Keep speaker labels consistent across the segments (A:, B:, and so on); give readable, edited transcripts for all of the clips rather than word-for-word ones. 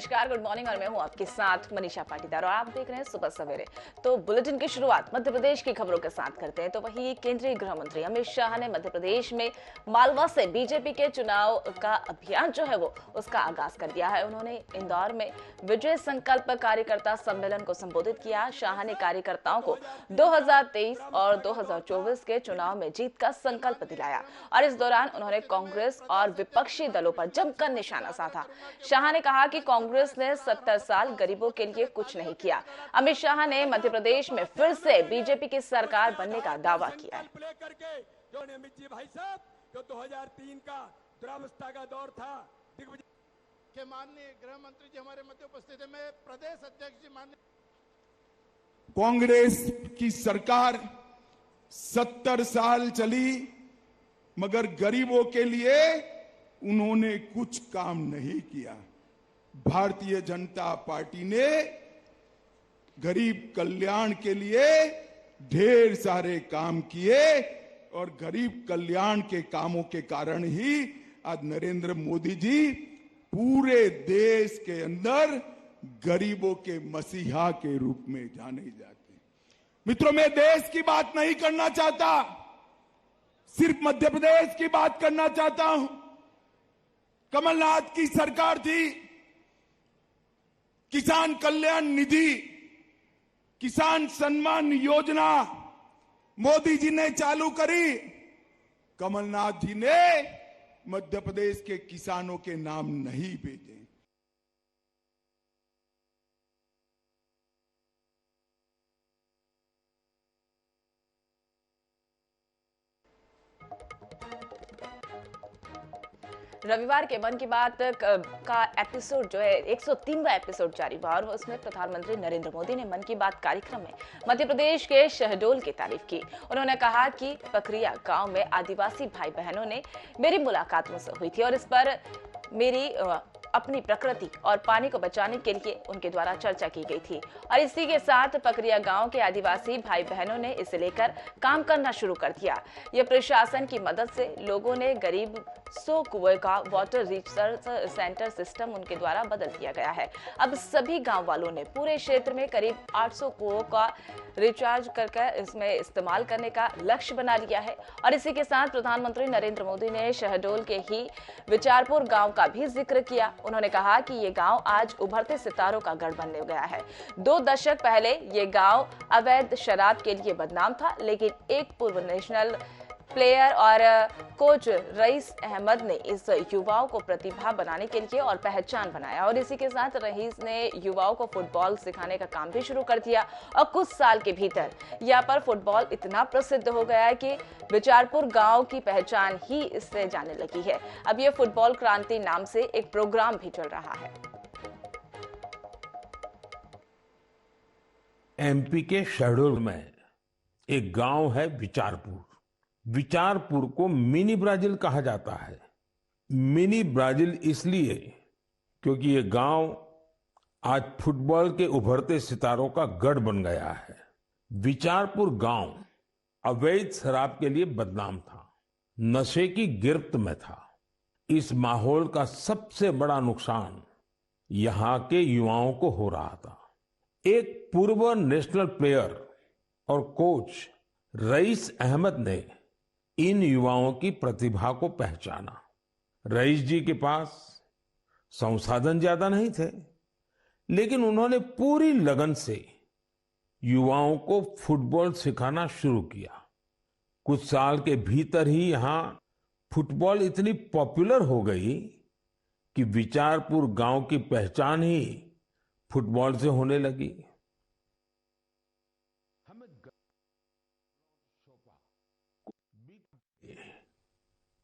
A: नमस्कार, good morning और मैं हूं आपके साथ मनीषा पाटीदार और आप देख रहे हैं सुबह सवेरे। तो बुलेटिन की शुरुआत मध्य प्रदेश की खबरों के साथ करते हैं। तो वहीं केंद्रीय गृह मंत्री अमित शाह ने मध्य प्रदेश में मालवा से बीजेपी के चुनाव का अभियान जो है वो उसका आगाज कर दिया है। उन्होंने इंदौर में विजय संकल्प कार्यकर्ता सम्मेलन को संबोधित किया। शाह ने कार्यकर्ताओं को 2023 और 2024 के चुनाव में जीत का संकल्प दिलाया और इस दौरान उन्होंने कांग्रेस और विपक्षी दलों पर जमकर निशाना साधा। शाह ने कहा कि कांग्रेस ने 70 साल गरीबों के लिए कुछ नहीं किया। अमित शाह ने मध्य प्रदेश में फिर से बीजेपी की सरकार बनने का दावा किया है।
B: अमित जी भाई साहब, जो 2003 का दुरावस्था का दौर था,
C: के माननीय गृह मंत्री जी हमारे मध्य उपस्थित है। मैं प्रदेश अध्यक्ष जी माननीय
B: कांग्रेस की सरकार 70 साल चली मगर गरीबों के लिए उन्होंने कुछ काम नहीं किया। भारतीय जनता पार्टी ने गरीब कल्याण के लिए ढेर सारे काम किए और गरीब कल्याण के कामों के कारण ही आज नरेंद्र मोदी जी पूरे देश के अंदर गरीबों के मसीहा के रूप में जाने जाते हैं। मित्रों, मैं देश की बात नहीं करना चाहता, सिर्फ मध्य प्रदेश की बात करना चाहता हूं। कमलनाथ की सरकार थी, किसान कल्याण निधि, किसान सम्मान योजना मोदी जी ने चालू करी। कमलनाथ जी ने मध्य प्रदेश के किसानों के नाम नहीं भेजे।
A: रविवार के मन की बात का एपिसोड जो है 103वां एपिसोड जारी हुआ और उसमें प्रधानमंत्री नरेंद्र मोदी ने मन की बात कार्यक्रम में मध्य प्रदेश के शहडोल की तारीफ की। उन्होंने कहा कि पकरिया गांव में आदिवासी भाई बहनों ने मेरी मुलाकात मुझसे हुई थी और इस पर मेरी अपनी प्रकृति और पानी को बचाने के लिए उनके द्वारा चर्चा की गई थी और इसी के साथ पकरिया गांव के आदिवासी भाई बहनों ने इसे लेकर काम करना शुरू कर दिया। यह प्रशासन की मदद से लोगों ने गरीब 100 कुएं का वाटर रिसर्च सेंटर सिस्टम उनके द्वारा बदल दिया गया है। अब सभी गांव वालों ने पूरे क्षेत्र में करीब 800 कुओं का रिचार्ज करके इसमें इस्तेमाल करने का लक्ष्य बना लिया है और इसी के साथ प्रधानमंत्री नरेंद्र मोदी ने शहडोल के ही विचारपुर गांव का भी जिक्र किया। उन्होंने कहा कि ये गांव आज उभरते सितारों का गढ़ बनने गया है। 2 दशक पहले ये गांव अवैध शराब के लिए बदनाम था, लेकिन एक पूर्व नेशनल प्लेयर और कोच रईस अहमद ने इस युवाओं को प्रतिभा बनाने के लिए और पहचान बनाया और इसी के साथ रईस ने युवाओं को फुटबॉल सिखाने का काम भी शुरू कर दिया और कुछ साल के भीतर यहाँ पर फुटबॉल इतना प्रसिद्ध हो गया है कि विचारपुर गांव की पहचान ही इससे जाने लगी है। अब ये फुटबॉल क्रांति नाम से एक प्रोग्राम भी चल रहा है।
D: एमपी के शहडोल में एक गांव है विचारपुर। विचारपुर को मिनी ब्राजील कहा जाता है। मिनी ब्राजील इसलिए क्योंकि ये गांव आज फुटबॉल के उभरते सितारों का गढ़ बन गया है। विचारपुर गांव अवैध शराब के लिए बदनाम था, नशे की गिरफ्त में था। इस माहौल का सबसे बड़ा नुकसान यहां के युवाओं को हो रहा था। एक पूर्व नेशनल प्लेयर और कोच रईस अहमद ने इन युवाओं की प्रतिभा को पहचाना। रईस जी के पास संसाधन ज्यादा नहीं थे, लेकिन उन्होंने पूरी लगन से युवाओं को फुटबॉल सिखाना शुरू किया। कुछ साल के भीतर ही यहां फुटबॉल इतनी पॉपुलर हो गई कि विचारपुर गांव की पहचान ही फुटबॉल से होने लगी।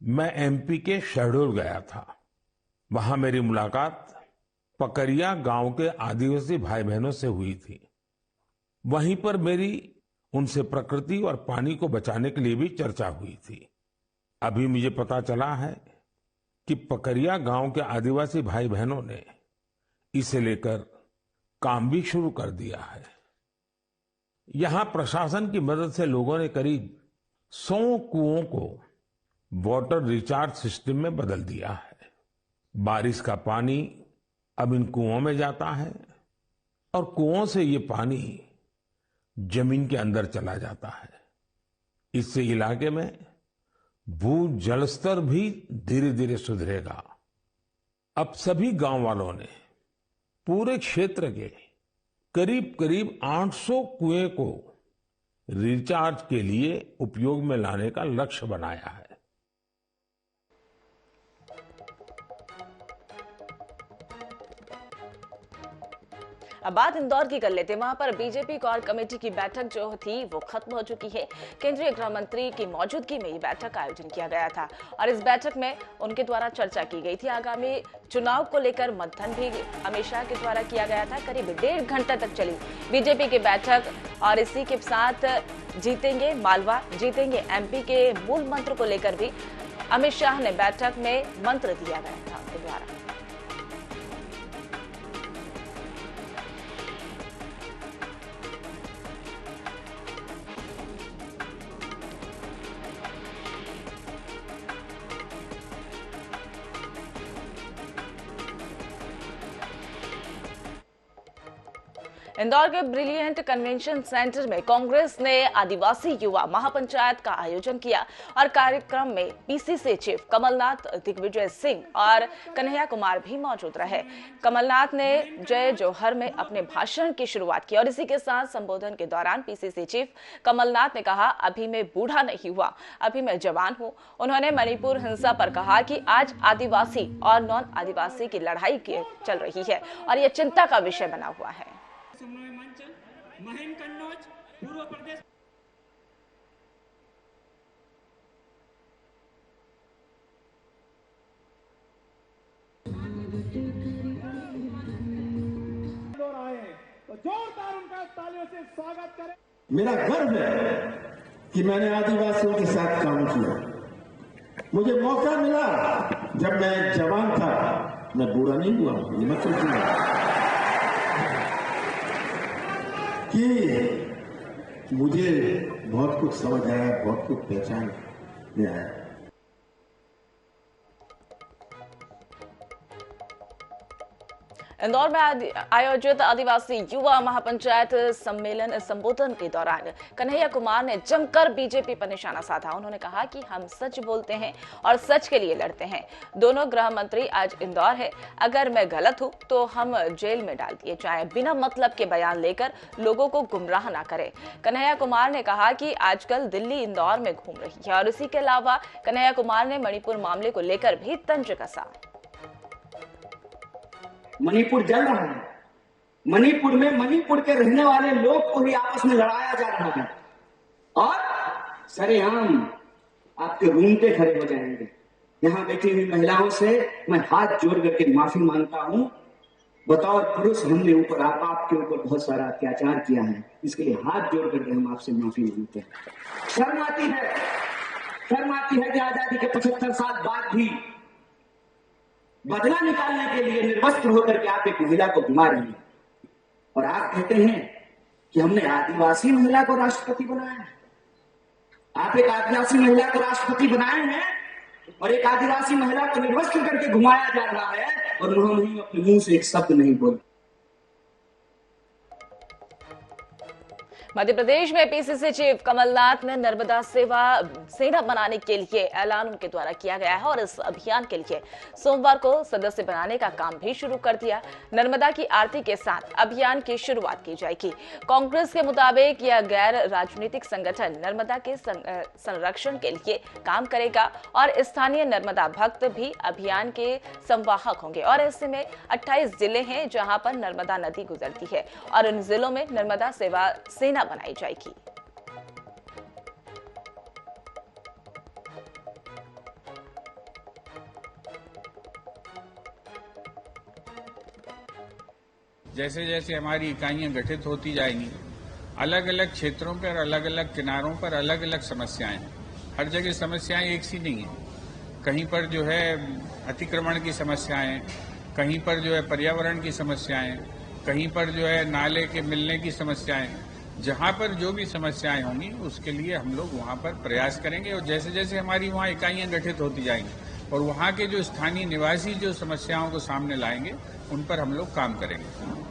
D: मैं एमपी के शहडोल गया था। वहां मेरी मुलाकात पकरिया गांव के आदिवासी भाई बहनों से हुई थी। वहीं पर मेरी उनसे प्रकृति और पानी को बचाने के लिए भी चर्चा हुई थी। अभी मुझे पता चला है कि पकरिया गांव के आदिवासी भाई बहनों ने इसे लेकर काम भी शुरू कर दिया है। यहां प्रशासन की मदद से लोगों ने करीब 100 कुओं को वाटर रिचार्ज सिस्टम में बदल दिया है। बारिश का पानी अब इन कुओं में जाता है और कुओं से ये पानी जमीन के अंदर चला जाता है। इससे इलाके में भू जल स्तर भी धीरे धीरे सुधरेगा। अब सभी गांव वालों ने पूरे क्षेत्र के करीब करीब 800 कुएं को रिचार्ज के लिए उपयोग में लाने का लक्ष्य बनाया है।
A: अब बात इंदौर की कर लेते हैं। वहां पर बीजेपी कोर कमेटी की बैठक जो थी वो खत्म हो चुकी है। केंद्रीय गृह मंत्री की मौजूदगी में ये बैठक का आयोजन किया गया था और इस बैठक में उनके द्वारा चर्चा की गई थी। आगामी चुनाव को लेकर मंथन भी अमित शाह के द्वारा किया गया था। करीब 1.5 घंटे तक चली बीजेपी की बैठक और इसी के साथ जीतेंगे मालवा, जीतेंगे एमपी के मूल मंत्र को लेकर भी अमित शाह ने बैठक में मंत्र दिया गया था उनके द्वारा। इंदौर के ब्रिलियंट कन्वेंशन सेंटर में कांग्रेस ने आदिवासी युवा महापंचायत का आयोजन किया और कार्यक्रम में पीसीसी चीफ कमलनाथ, दिग्विजय सिंह और कन्हैया कुमार भी मौजूद रहे। कमलनाथ ने जय जोहर में अपने भाषण की शुरुआत की और इसी के साथ संबोधन के दौरान पीसीसी चीफ कमलनाथ ने कहा, अभी मैं बूढ़ा नहीं हुआ, अभी मैं जवान हूं। उन्होंने मणिपुर हिंसा पर कहा कि आज आदिवासी और नॉन आदिवासी की लड़ाई चल रही है और यह चिंता का विषय बना हुआ है।
E: महेंद्र कन्नौज, पूर्व प्रदेश।
C: तो जोरदार उनका तालियों से स्वागत करें।
F: मेरा गर्व है कि मैंने आदिवासियों के साथ काम किया। मुझे मौका मिला जब मैं जवान था, मैं बूढ़ा नहीं हुआ। ये मत सोचिए कि मुझे बहुत कुछ समझ आया, बहुत कुछ पहचान में आया।
A: इंदौर में आयोजित आदिवासी युवा महापंचायत सम्मेलन संबोधन के दौरान कन्हैया कुमार ने जमकर बीजेपी पर निशाना साधा। उन्होंने कहा कि हम सच बोलते हैं और सच के लिए लड़ते हैं। दोनों गृह मंत्री आज इंदौर है, अगर मैं गलत हूं तो हम जेल में डाल दिए जाएं। बिना मतलब के बयान लेकर लोगों को गुमराह ना करें। कन्हैया कुमार ने कहा कि आजकल दिल्ली इंदौर में घूम रही है और इसी के अलावा कन्हैया कुमार ने मणिपुर मामले को लेकर भी तंज कसा।
E: मणिपुर जल रहा है। मणिपुर में मणिपुर के रहने वाले लोग को ही आपस में लड़ाया जा रहा है और सरेआम आपके रूम पे खड़े हो जाएंगे। यहां बैठी हुई महिलाओं से मैं हाथ जोड़ करके माफी मांगता हूं। बतौर पुरुष हमने ऊपर आपके ऊपर बहुत सारा अत्याचार किया है, इसके लिए हाथ जोड़ करके हम आपसे माफी मांगते हैं। शर्म आती है कि आजादी के 75 साल बाद भी बदला निकालने के लिए निर्वस्त्र होकर के आप एक महिला को घुमा रही हैं और आप कहते हैं कि हमने आदिवासी महिला को राष्ट्रपति बनाया है। आप एक आदिवासी महिला को राष्ट्रपति बनाए हैं और एक आदिवासी महिला को निर्वस्त्र करके घुमाया जा रहा है और हम अपने मुंह से एक शब्द नहीं बोलते।
A: मध्य प्रदेश में पीसीसी चीफ कमलनाथ ने नर्मदा सेना बनाने के लिए ऐलान उनके द्वारा किया गया है और इस अभियान के लिए सोमवार को सदस्य बनाने का काम भी शुरू कर दिया। नर्मदा की आरती के साथ अभियान की शुरुआत की जाएगी। कांग्रेस के मुताबिक यह गैर राजनीतिक संगठन नर्मदा के संरक्षण के लिए काम करेगा और स्थानीय नर्मदा भक्त भी अभियान के संवाहक होंगे और ऐसे में 28 जिले हैं जहां पर नर्मदा नदी गुजरती है और उन जिलों में नर्मदा सेना बनाई जाएगी।
G: जैसे जैसे हमारी इकाइयां गठित होती जाएंगी, अलग अलग क्षेत्रों पर, अलग अलग किनारों पर अलग अलग समस्याएं हैं। हर जगह समस्याएं एक सी नहीं है। कहीं पर जो है अतिक्रमण की समस्याएं, कहीं पर जो है पर्यावरण की समस्याएं, कहीं पर जो है नाले के मिलने की समस्याएं। जहां पर जो भी समस्याएं होंगी उसके लिए हम लोग वहां पर प्रयास करेंगे और जैसे जैसे हमारी वहां इकाइयां गठित होती जाएंगी और वहां के जो स्थानीय निवासी जो समस्याओं को सामने लाएंगे उन पर हम लोग काम करेंगे।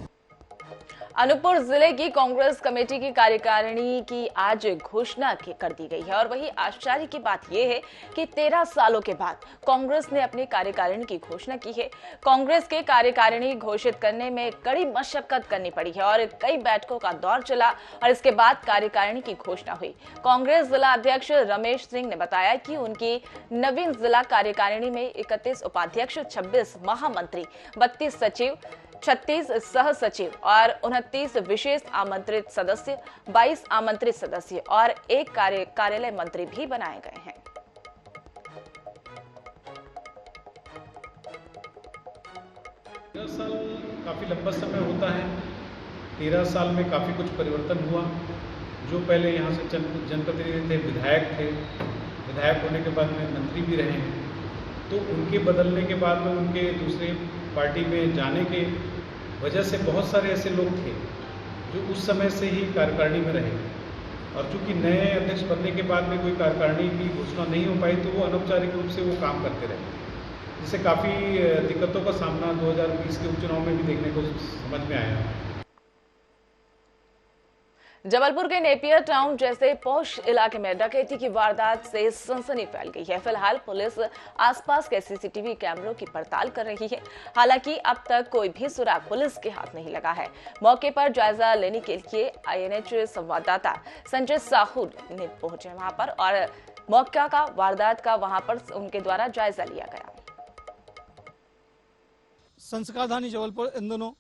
A: अनूपपुर जिले की कांग्रेस कमेटी की कार्यकारिणी की आज घोषणा कर दी गई है और वही आश्चर्य की बात यह है कि 13 सालों के बाद कांग्रेस ने अपनी कार्यकारिणी की घोषणा की है। कांग्रेस के कार्यकारिणी घोषित करने में कड़ी मशक्कत करनी पड़ी है और कई बैठकों का दौर चला और इसके बाद कार्यकारिणी की घोषणा हुई। कांग्रेस जिला अध्यक्ष रमेश सिंह ने बताया कि उनकी नवीन जिला कार्यकारिणी में 31 उपाध्यक्ष, 26 महामंत्री, 32 सचिव, 36 सह सचिव और 29 विशेष आमंत्रित सदस्य, 22 आमंत्रित सदस्य और एक कार्यालय मंत्री भी बनाए गए हैं।
H: 13 साल काफी लंबा समय होता है। 13 साल में काफी कुछ परिवर्तन हुआ। जो पहले यहाँ से जनप्रतिनिधि थे, विधायक थे, विधायक होने के बाद में मंत्री भी रहे हैं, तो उनके बदलने के बाद में उनके दूसरे पार्टी में जाने के वजह से बहुत सारे ऐसे लोग थे जो उस समय से ही कार्यकारिणी में रहे और चूंकि नए अध्यक्ष बनने के बाद में कोई कार्यकारिणी की घोषणा नहीं हो पाई तो वो अनौपचारिक रूप से वो काम करते रहे, जिससे काफ़ी दिक्कतों का सामना 2020 के उपचुनाव में भी देखने को समझ में आया।
A: जबलपुर के नेपियर टाउन जैसे पौष इलाके में डकैती की वारदात से सनसनी फैल गई है। फिलहाल पुलिस आसपास के सीसीटीवी कैमरों की पड़ताल कर रही है। हालांकि अब तक कोई भी सुराग पुलिस के हाथ नहीं लगा है। मौके पर जायजा लेने के लिए INH संवाददाता संजय साहू ने पहुंचे वहां पर और मौका का वारदात का वहां पर उनके द्वारा जायजा लिया गया।
I: संस्कारधानी जबलपुर इन दिनों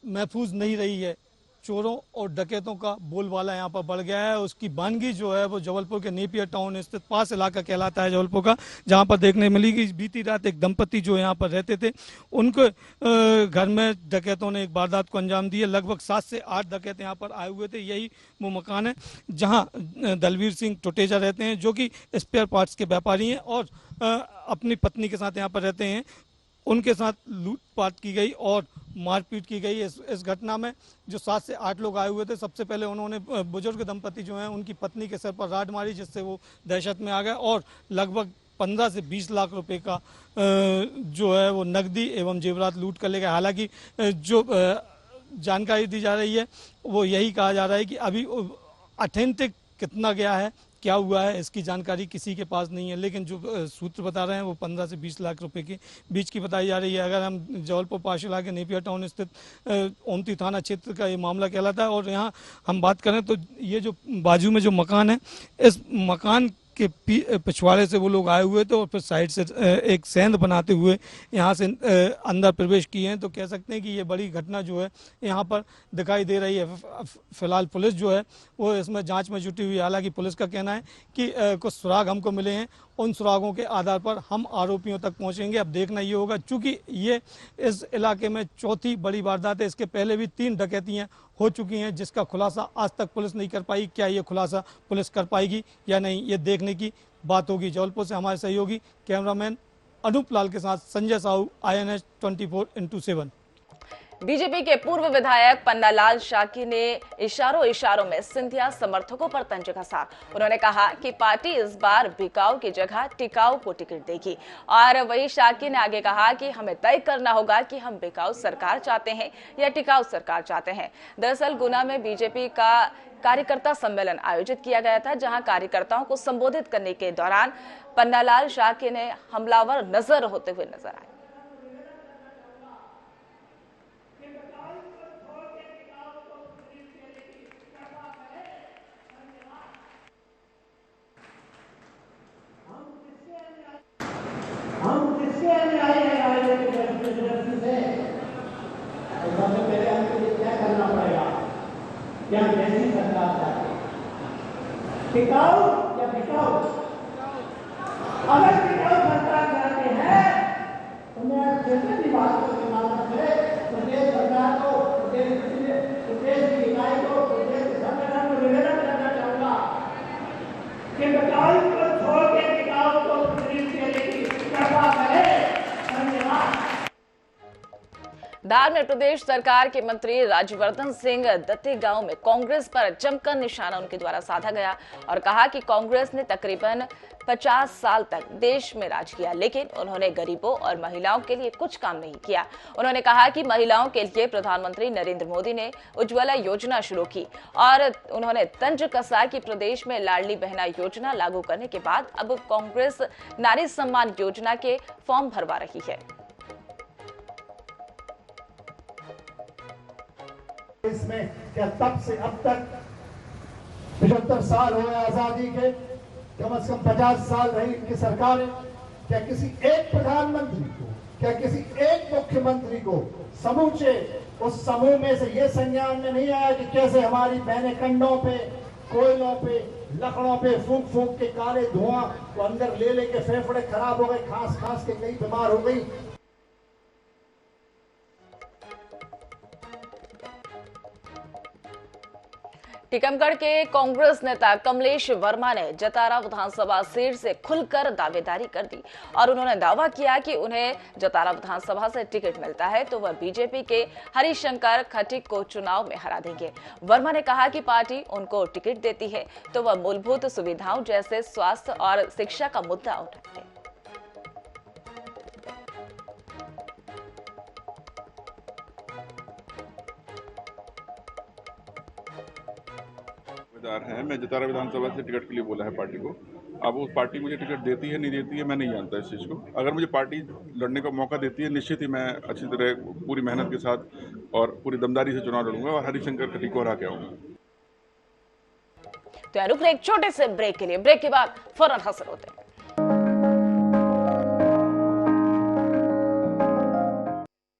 I: महफूज नहीं रही है। चोरों और डकैतों का बोलबाला यहाँ पर बढ़ गया है। उसकी वानगी जो है वो जबलपुर के नेपियर टाउन स्थित पास इलाका कहलाता है जबलपुर का, जहाँ पर देखने मिली कि बीती रात एक दंपति जो यहाँ पर रहते थे उनके घर में डकैतों ने एक वारदात को अंजाम दिया। लगभग 7 से 8 डकैत यहाँ पर आए हुए थे। यही वो मकान है जहाँ दलवीर सिंह टोटेजा रहते हैं, जो कि स्पेयर पार्ट्स के व्यापारी हैं और अपनी पत्नी के साथ यहाँ पर रहते हैं। उनके साथ लूटपाट की गई और मारपीट की गई। इस घटना में जो 7 से 8 लोग आए हुए थे, सबसे पहले उन्होंने बुजुर्ग दंपति जो हैं उनकी पत्नी के सर पर राड मारी, जिससे वो दहशत में आ गए और लगभग 15 से 20 लाख रुपए का जो है वो नकदी एवं जेवरात लूट कर ले गए। हालांकि जो जानकारी दी जा रही है वो यही कहा जा रहा है कि अभी ऑथेंटिक कितना गया है, क्या हुआ है, इसकी जानकारी किसी के पास नहीं है, लेकिन जो सूत्र बता रहे हैं वो 15 से 20 लाख रुपए के बीच की बताई जा रही है। अगर हम जबलपुर पास इलाके नेपियर टाउन स्थित ओमती थाना क्षेत्र का ये मामला कहलाता है और यहाँ हम बात करें तो ये जो बाजू में जो मकान है, इस मकान के पिछवाड़े से वो लोग आए हुए थे और फिर साइड से एक सेंध बनाते हुए यहाँ से अंदर प्रवेश किए हैं। तो कह सकते हैं कि ये बड़ी घटना जो है यहाँ पर दिखाई दे रही है। फिलहाल पुलिस जो है वो इसमें जांच में जुटी हुई है। हालांकि पुलिस का कहना है कि कुछ सुराग हमको मिले हैं, उन सुरागों के आधार पर हम आरोपियों तक पहुंचेंगे। अब देखना ये होगा, चूंकि ये इस इलाके में चौथी बड़ी वारदात है। इसके पहले भी 3 डकैतियां हो चुकी हैं जिसका खुलासा आज तक पुलिस नहीं कर पाई। क्या ये खुलासा पुलिस कर पाएगी या नहीं, ये देखने की बात होगी। जबलपुर से हमारे सहयोगी कैमरामैन अनूप लाल के साथ Sanjay Sahu, INH 24x7।
A: BJP के पूर्व विधायक पन्नालाल शाकी ने इशारों में सिंधिया समर्थकों पर तंज कसा। उन्होंने कहा कि पार्टी इस बार बिकाऊ की जगह टिकाऊ को टिकट देगी और वही शाकी ने आगे कहा कि हमें तय करना होगा कि हम बिकाऊ सरकार चाहते हैं या टिकाऊ सरकार चाहते हैं। दरअसल गुना में बीजेपी का कार्यकर्ता सम्मेलन आयोजित किया गया था, जहां कार्यकर्ताओं को संबोधित करने के दौरान पन्नालाल शाकी ने हमलावर नजर होते हुए नजर आए।
J: हम किससे अन्याय है राजनीतिक दृष्टि से, सबसे पहले हमको ये क्या करना पड़ेगा कि हम कैसी सरकार चाहते हैं, टिकाऊ या बिकाऊ। अगर टिकाऊ सरकार चाहते हैं तो मैं जैसे भी बात करने वाला है प्रदेश सरकार को, प्रदेश की इकाई को, प्रदेश के संगठन को निवेदन करना चाहूंगा कि बिकाऊ को छोड़ के टिकाऊ को
A: धार में प्रदेश सरकार के मंत्री राज्यवर्धन सिंह दत्ते गांव में कांग्रेस पर जमकर निशाना उनके द्वारा साधा गया और कहा कि कांग्रेस ने तकरीबन 50 साल तक देश में राज किया, लेकिन उन्होंने गरीबों और महिलाओं के लिए कुछ काम नहीं किया। उन्होंने कहा कि महिलाओं के लिए प्रधानमंत्री नरेंद्र मोदी ने उज्ज्वला योजना शुरू की और उन्होंने तंज कसा कि प्रदेश में लाडली बहना योजना लागू करने के बाद अब कांग्रेस नारी सम्मान योजना के फॉर्म भरवा रही है।
J: इसमें क्या तब से अब तक 75 साल हुए आजादी के, कम से कम 50 साल रही इनकी सरकार, क्या किसी एक प्रधानमंत्री को, क्या किसी एक मुख्यमंत्री को समूचे उस समूह में से ये संज्ञान में नहीं आया कि कैसे हमारी बहनें कंडों पे, कोयलों पे, लकड़ों पे फूंक फूंक के काले धुआं को अंदर ले लेके फेफड़े खराब हो गए, खांस खांस के कई बीमार हो गई।
A: टीकमगढ़ के कांग्रेस नेता कमलेश वर्मा ने जतारा विधानसभा सीट से खुलकर दावेदारी कर दी और उन्होंने दावा किया कि उन्हें जतारा विधानसभा से टिकट मिलता है तो वह बीजेपी के हरिशंकर खटीक को चुनाव में हरा देंगे। वर्मा ने कहा कि पार्टी उनको टिकट देती है तो वह मूलभूत सुविधाओं जैसे स्वास्थ्य और शिक्षा का मुद्दा उठाएंगे।
K: है मैं जतारा विधानसभा से टिकट के लिए बोला है पार्टी को। अब वो पार्टी मुझे टिकट देती है नहीं देती है मैं नहीं जानता इस चीज़ को। अगर मुझे पार्टी लड़ने का मौका देती है निश्चित ही मैं अच्छी तरह पूरी मेहनत के साथ और पूरी दमदारी से चुनाव लड़ूंगा और हरिशंकर खटीक को हरा के आऊंगा।
A: तो रुक रहे एक छोटे से ब्रेक के लिए, ब्रेक के बाद फौरन हाजिर होते हैं।